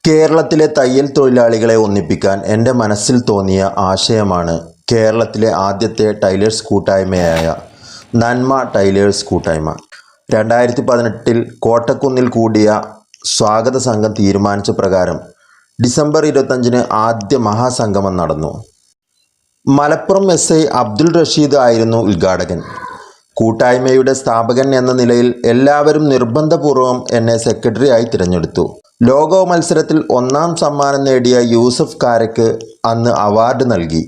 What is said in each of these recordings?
കേരളത്തിലെ തയ്യൽ തൊഴിലാളികളെ ഒന്നിപ്പിക്കാൻ എൻ്റെ മനസ്സിൽ തോന്നിയ ആശയമാണ് കേരളത്തിലെ ആദ്യത്തെ ടൈലേഴ്സ് കൂട്ടായ്മയായ നന്മ ടൈലേഴ്സ് കൂട്ടായ്മ. 2018 കോട്ടക്കുന്നിൽ കൂടിയ സ്വാഗത സംഘം തീരുമാനിച്ച പ്രകാരം ഡിസംബർ 25 ആദ്യ മഹാസംഗമം നടന്നു. മലപ്പുറം SI അബ്ദുൾ റഷീദ് ആയിരുന്നു ഉദ്ഘാടകൻ. കൂട്ടായ്മയുടെ സ്ഥാപകൻ എന്ന നിലയിൽ എല്ലാവരും നിർബന്ധപൂർവം എന്നെ സെക്രട്ടറി ആയി തിരഞ്ഞെടുത്തു. ലോഗോ മത്സരത്തിൽ 1ാം സമ്മാനം നേടിയ യൂസഫ് കാരയ്ക്ക് അന്ന് അവാർഡ് നൽകി.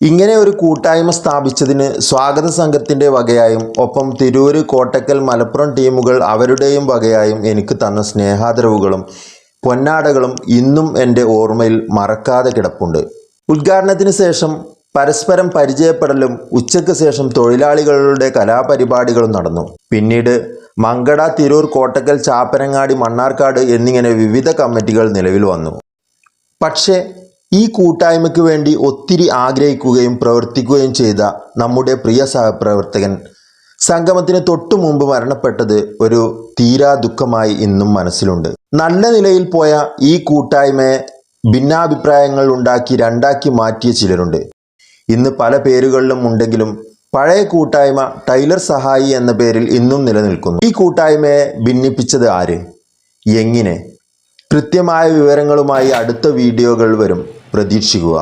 ഇങ്ങനെ ഒരു കൂട്ടായ്മ സ്ഥാപിച്ചതിന് സ്വാഗത സംഘത്തിൻ്റെ വകയായും ഒപ്പം തിരൂര്, കോട്ടക്കൽ, മലപ്പുറം ടീമുകൾ അവരുടെയും വകയായും എനിക്ക് തന്ന സ്നേഹാദരവുകളും പൊന്നാടകളും ഇന്നും എൻ്റെ ഓർമ്മയിൽ മറക്കാതെ കിടപ്പുണ്ട്. ഉദ്ഘാടനത്തിന് ശേഷം പരസ്പരം പരിചയപ്പെടലും ഉച്ചയ്ക്ക് ശേഷം തൊഴിലാളികളുടെ കലാപരിപാടികളും നടന്നു. പിന്നീട് മങ്കട, തിരൂർ, കോട്ടക്കൽ, ചാപ്പരങ്ങാടി, മണ്ണാർക്കാട് എന്നിങ്ങനെ വിവിധ കമ്മിറ്റികൾ നിലവിൽ വന്നു. പക്ഷേ ഈ കൂട്ടായ്മയ്ക്ക് വേണ്ടി ഒത്തിരി ആഗ്രഹിക്കുകയും പ്രവർത്തിക്കുകയും ചെയ്ത നമ്മുടെ പ്രിയ സഹപ്രവർത്തകൻ സംഗമത്തിന് തൊട്ടു മുമ്പ് മരണപ്പെട്ടത് ഒരു തീരാ ദുഃഖമായി ഇന്നും മനസ്സിലുണ്ട്. നല്ല നിലയിൽ പോയ ഈ കൂട്ടായ്മയെ ഭിന്നാഭിപ്രായങ്ങൾ ഉണ്ടാക്കി രണ്ടാക്കി മാറ്റിയ ചിലരുണ്ട്. ഇന്ന് പല പേരുകളിലും ഉണ്ടെങ്കിലും പഴയ കൂട്ടായ്മ ടൈലർ സഹായി എന്ന പേരിൽ ഇന്നും നിലനിൽക്കുന്നു. ഈ കൂട്ടായ്മയെ ഭിന്നിപ്പിച്ചത് ആര്, എങ്ങനെ? കൃത്യമായ വിവരങ്ങളുമായി അടുത്ത വീഡിയോകൾ വരും. പ്രതീക്ഷിക്കുക.